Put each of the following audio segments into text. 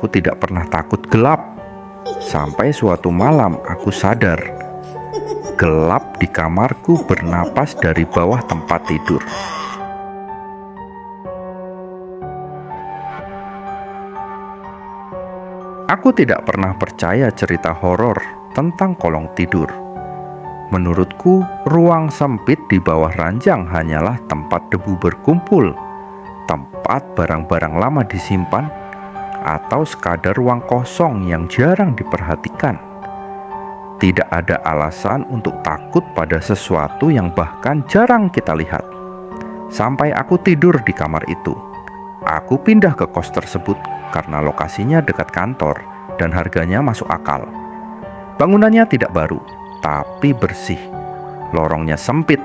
Aku tidak pernah takut gelap. Sampai suatu malam aku sadar, gelap di kamarku bernapas dari bawah tempat tidur. Aku tidak pernah percaya cerita horor tentang kolong tidur. Menurutku, ruang sempit di bawah ranjang hanyalah tempat debu berkumpul, tempat barang-barang lama disimpan, atau sekadar ruang kosong yang jarang diperhatikan. Tidak ada alasan untuk takut pada sesuatu yang bahkan jarang kita lihat. Sampai aku tidur di kamar itu. Aku pindah ke kos tersebut karena lokasinya dekat kantor dan harganya masuk akal. Bangunannya tidak baru, tapi bersih. Lorongnya sempit,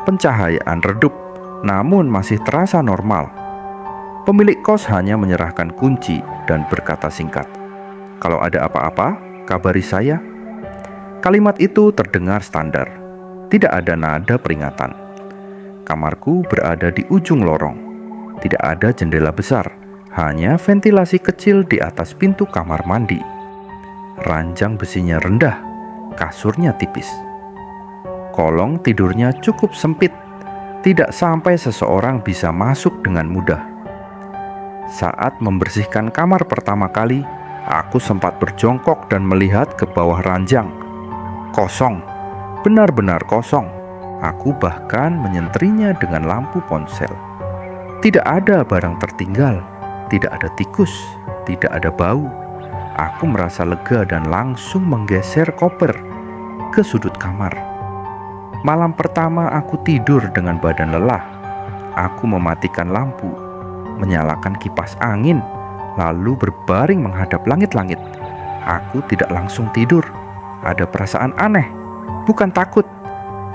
pencahayaan redup, namun masih terasa normal. Pemilik kos hanya menyerahkan kunci dan berkata singkat, "Kalau ada apa-apa, kabari saya." Kalimat itu terdengar standar, tidak ada nada peringatan. Kamarku berada di ujung lorong. Tidak ada jendela besar, hanya ventilasi kecil di atas pintu kamar mandi. Ranjang besinya rendah, kasurnya tipis. Kolong tidurnya cukup sempit, tidak sampai seseorang bisa masuk dengan mudah. Saat membersihkan kamar pertama kali, aku sempat berjongkok dan melihat ke bawah ranjang. Kosong, benar-benar kosong. Aku bahkan menyentrinya dengan lampu ponsel. Tidak ada barang tertinggal, tidak ada tikus, tidak ada bau. Aku merasa lega dan langsung menggeser koper ke sudut kamar. Malam pertama aku tidur dengan badan lelah. Aku mematikan lampu, menyalakan kipas angin, lalu berbaring menghadap langit-langit. Aku tidak langsung tidur. Ada perasaan aneh, bukan takut,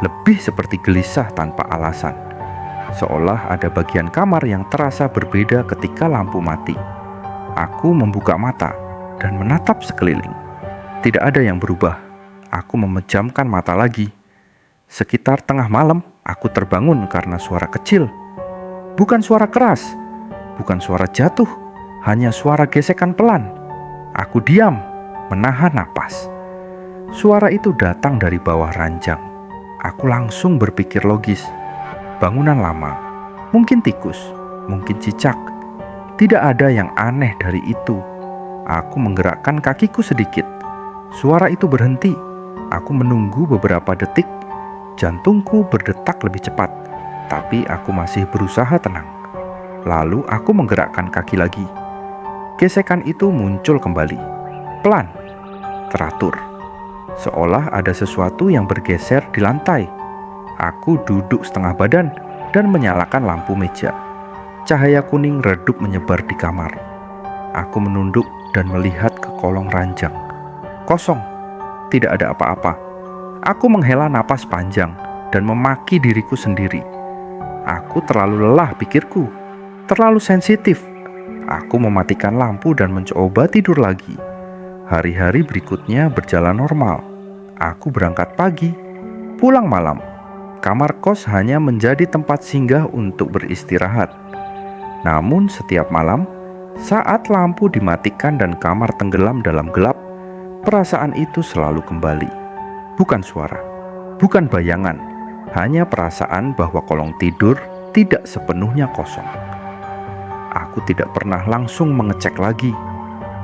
lebih seperti gelisah tanpa alasan. Seolah ada bagian kamar yang terasa berbeda ketika lampu mati. Aku membuka mata dan menatap sekeliling. Tidak ada yang berubah. Aku memejamkan mata lagi. Sekitar tengah malam, aku terbangun karena suara kecil. Bukan suara keras, bukan suara jatuh, hanya suara gesekan pelan. Aku diam, menahan napas. Suara itu datang dari bawah ranjang. Aku langsung berpikir logis. Bangunan lama, mungkin tikus, mungkin cicak. Tidak ada yang aneh dari itu. Aku menggerakkan kakiku sedikit. Suara itu berhenti. Aku menunggu beberapa detik. Jantungku berdetak lebih cepat, tapi aku masih berusaha tenang. Lalu aku menggerakkan kaki lagi. Gesekan itu muncul kembali, pelan, teratur, seolah ada sesuatu yang bergeser di lantai. Aku duduk setengah badan dan menyalakan lampu meja. Cahaya kuning redup menyebar di kamar. Aku menunduk dan melihat ke kolong ranjang. Kosong, tidak ada apa-apa. Aku menghela napas panjang dan memaki diriku sendiri. Aku terlalu lelah, pikirku. Terlalu sensitif. Aku mematikan lampu dan mencoba tidur lagi. Hari-hari berikutnya berjalan normal. Aku berangkat pagi, pulang malam. Kamar kos hanya menjadi tempat singgah untuk beristirahat. Namun setiap malam, saat lampu dimatikan dan kamar tenggelam dalam gelap, perasaan itu selalu kembali. Bukan suara, bukan bayangan, hanya perasaan bahwa kolong tidur tidak sepenuhnya kosong. Aku tidak pernah langsung mengecek lagi.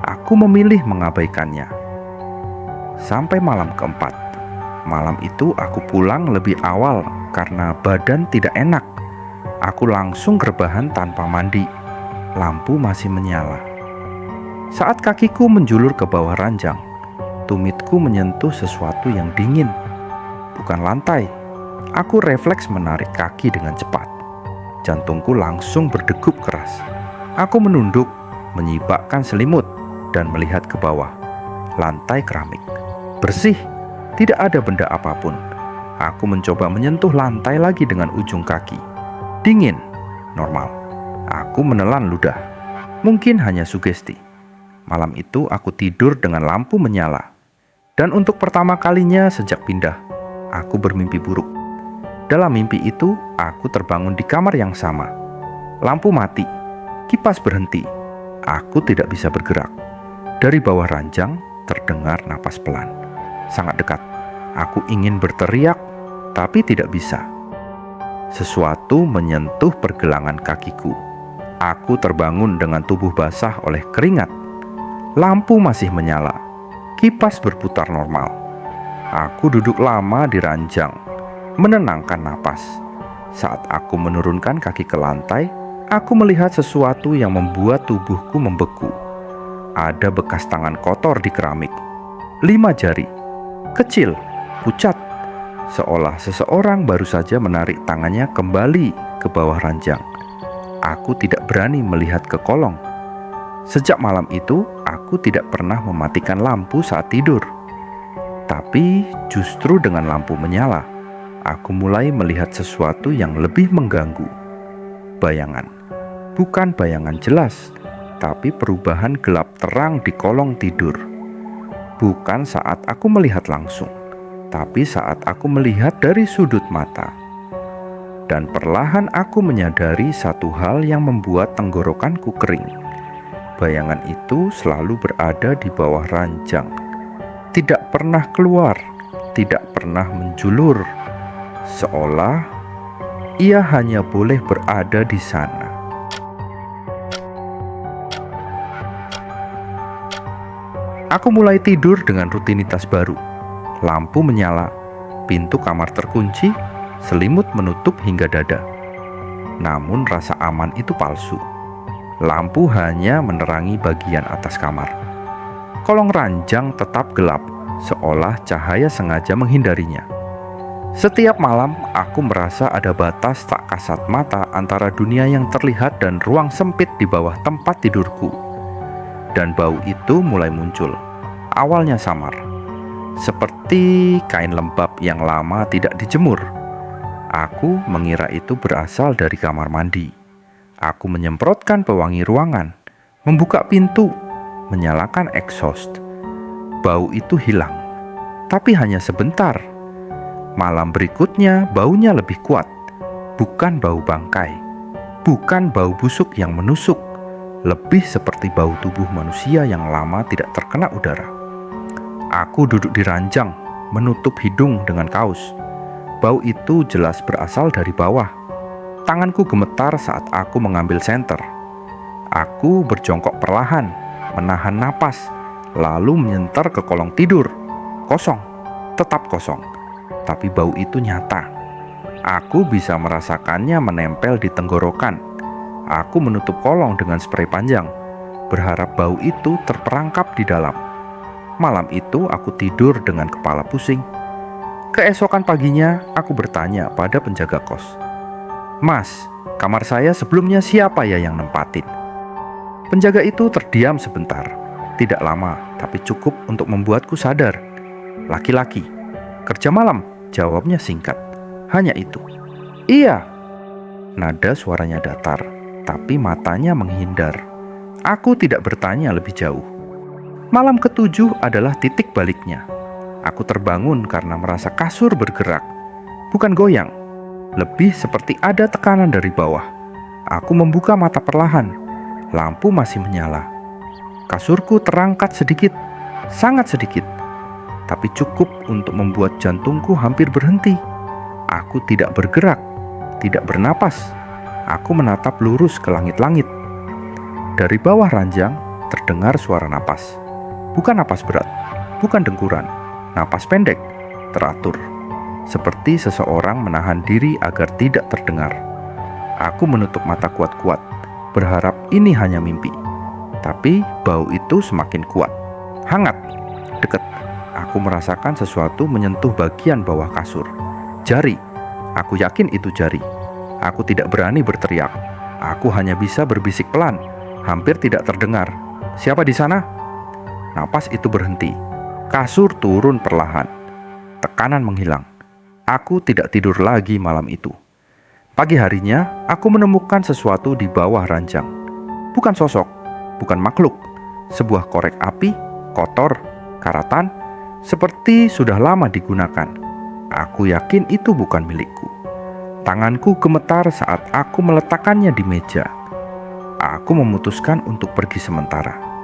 Aku memilih mengabaikannya. Sampai malam keempat. Malam itu aku pulang lebih awal karena badan tidak enak. Aku langsung rebahan tanpa mandi. Lampu masih menyala. Saat kakiku menjulur ke bawah ranjang, tumitku menyentuh sesuatu yang dingin. Bukan lantai. Aku refleks menarik kaki dengan cepat. Jantungku langsung berdegup keras. Aku menunduk, menyibakkan selimut, dan melihat ke bawah. Lantai keramik, bersih. Tidak ada benda apapun. Aku mencoba menyentuh lantai lagi dengan ujung kaki. Dingin, normal. Aku menelan ludah. Mungkin hanya sugesti. Malam itu aku tidur dengan lampu menyala. Dan untuk pertama kalinya sejak pindah, aku bermimpi buruk. Dalam mimpi itu, aku terbangun di kamar yang sama. Lampu mati, kipas berhenti. Aku tidak bisa bergerak. Dari bawah ranjang terdengar napas pelan, sangat dekat. Aku ingin berteriak, tapi tidak bisa. Sesuatu menyentuh pergelangan kakiku. Aku terbangun dengan tubuh basah oleh keringat. Lampu masih menyala. Kipas berputar normal. Aku duduk lama di ranjang, menenangkan napas. Saat aku menurunkan kaki ke lantai, aku melihat sesuatu yang membuat tubuhku membeku. Ada bekas tangan kotor di keramik. 5 jari, kecil, pucat, seolah seseorang baru saja menarik tangannya kembali ke bawah ranjang. Aku tidak berani melihat ke kolong. Sejak malam itu, aku tidak pernah mematikan lampu saat tidur. Tapi justru dengan lampu menyala, aku mulai melihat sesuatu yang lebih mengganggu. Bayangan. Bukan bayangan jelas, tapi perubahan gelap terang di kolong tidur. Bukan saat aku melihat langsung, tapi saat aku melihat dari sudut mata. Dan perlahan aku menyadari satu hal yang membuat tenggorokanku kering. Bayangan itu selalu berada di bawah ranjang. Tidak pernah keluar, tidak pernah menjulur. Seolah ia hanya boleh berada di sana. Aku mulai tidur dengan rutinitas baru. Lampu menyala, pintu kamar terkunci, selimut menutup hingga dada. Namun rasa aman itu palsu. Lampu hanya menerangi bagian atas kamar. Kolong ranjang tetap gelap, seolah cahaya sengaja menghindarinya. Setiap malam aku merasa ada batas tak kasat mata antara dunia yang terlihat dan ruang sempit di bawah tempat tidurku. Dan bau itu mulai muncul. Awalnya samar, seperti kain lembab yang lama tidak dijemur. Aku mengira itu berasal dari kamar mandi. Aku menyemprotkan pewangi ruangan, membuka pintu, menyalakan exhaust. Bau itu hilang, tapi hanya sebentar. Malam berikutnya baunya lebih kuat. Bukan bau bangkai, bukan bau busuk yang menusuk, lebih seperti bau tubuh manusia yang lama tidak terkena udara. Aku duduk di ranjang, menutup hidung dengan kaos. Bau itu jelas berasal dari bawah. Tanganku gemetar saat aku mengambil senter. Aku berjongkok perlahan, menahan napas, lalu menyentar ke kolong tidur. Kosong, tetap kosong. Tapi bau itu nyata. Aku bisa merasakannya menempel di tenggorokan. Aku menutup kolong dengan spray panjang, berharap bau itu terperangkap di dalam. Malam itu aku tidur dengan kepala pusing. Keesokan paginya aku bertanya pada penjaga kos, "Mas, kamar saya sebelumnya siapa ya yang nempatin?" Penjaga itu terdiam sebentar. Tidak lama, tapi cukup untuk membuatku sadar. "Laki-laki, kerja malam," jawabnya singkat. Hanya itu. "Iya." Nada suaranya datar, tapi matanya menghindar. Aku tidak bertanya lebih jauh. Malam ketujuh adalah titik baliknya. Aku terbangun karena merasa kasur bergerak. Bukan goyang, lebih seperti ada tekanan dari bawah. Aku membuka mata perlahan. Lampu masih menyala. Kasurku terangkat sedikit, sangat sedikit, tapi cukup untuk membuat jantungku hampir berhenti. Aku tidak bergerak, tidak bernapas. Aku menatap lurus ke langit-langit. Dari bawah ranjang terdengar suara napas. Bukan napas berat, bukan dengkuran. Napas pendek, teratur. Seperti seseorang menahan diri agar tidak terdengar. Aku menutup mata kuat-kuat, berharap ini hanya mimpi. Tapi bau itu semakin kuat. Hangat, dekat. Aku merasakan sesuatu menyentuh bagian bawah kasur. Jari. Aku yakin itu jari. Aku tidak berani berteriak. Aku hanya bisa berbisik pelan, hampir tidak terdengar. "Siapa di sana?" Napas itu berhenti. Kasur turun perlahan. Tekanan menghilang. Aku tidak tidur lagi malam itu. Pagi harinya, aku menemukan sesuatu di bawah ranjang. Bukan sosok, bukan makhluk. Sebuah korek api, kotor, karatan, seperti sudah lama digunakan. Aku yakin itu bukan milikku. Tanganku gemetar saat aku meletakkannya di meja. Aku memutuskan untuk pergi sementara.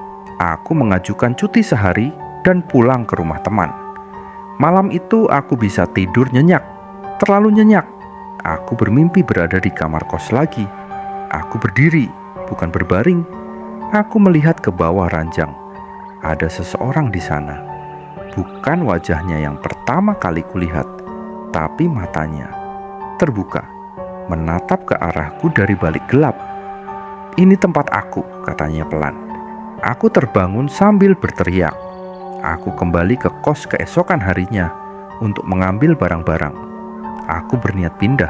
Aku mengajukan cuti sehari dan pulang ke rumah teman. Malam itu aku bisa tidur nyenyak, terlalu nyenyak. Aku bermimpi berada di kamar kos lagi. Aku berdiri, bukan berbaring. Aku melihat ke bawah ranjang. Ada seseorang di sana. Bukan wajahnya yang pertama kali kulihat, tapi matanya terbuka, menatap ke arahku dari balik gelap. "Ini tempat aku," katanya pelan. Aku terbangun sambil berteriak. Aku kembali ke kos keesokan harinya untuk mengambil barang-barang. Aku berniat pindah.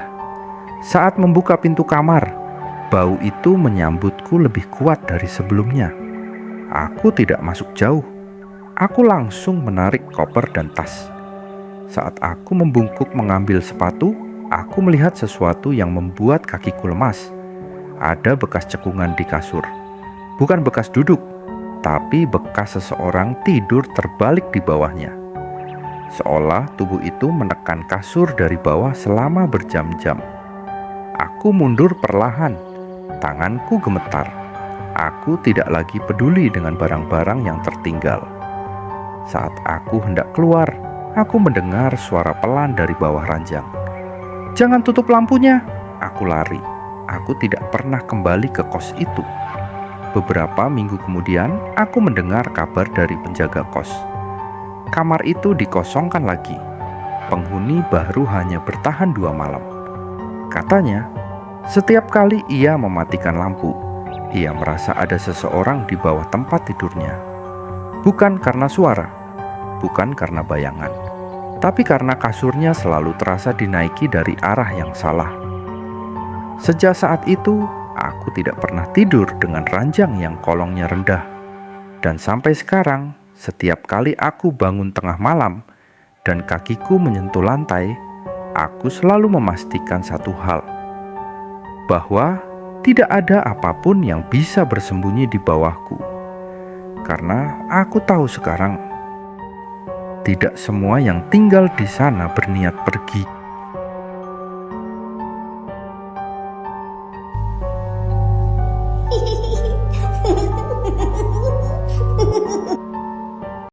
Saat membuka pintu kamar, bau itu menyambutku lebih kuat dari sebelumnya. Aku tidak masuk jauh. Aku langsung menarik koper dan tas. Saat aku membungkuk mengambil sepatu, aku melihat sesuatu yang membuat kakiku lemas. Ada bekas cekungan di kasur. Bukan bekas duduk, tapi bekas seseorang tidur terbalik di bawahnya. Seolah tubuh itu menekan kasur dari bawah selama berjam-jam. Aku mundur perlahan, tanganku gemetar. Aku tidak lagi peduli dengan barang-barang yang tertinggal. Saat aku hendak keluar, aku mendengar suara pelan dari bawah ranjang. "Jangan tutup lampunya!" Aku lari. Aku tidak pernah kembali ke kos itu. Beberapa minggu kemudian, aku mendengar kabar dari penjaga kos. Kamar itu dikosongkan lagi. Penghuni baru hanya bertahan 2 malam. Katanya, setiap kali ia mematikan lampu, ia merasa ada seseorang di bawah tempat tidurnya. Bukan karena suara, bukan karena bayangan, tapi karena kasurnya selalu terasa dinaiki dari arah yang salah. Sejak saat itu, aku tidak pernah tidur dengan ranjang yang kolongnya rendah. Dan sampai sekarang, setiap kali aku bangun tengah malam dan kakiku menyentuh lantai, aku selalu memastikan satu hal, bahwa tidak ada apapun yang bisa bersembunyi di bawahku. Karena aku tahu sekarang, tidak semua yang tinggal di sana berniat pergi.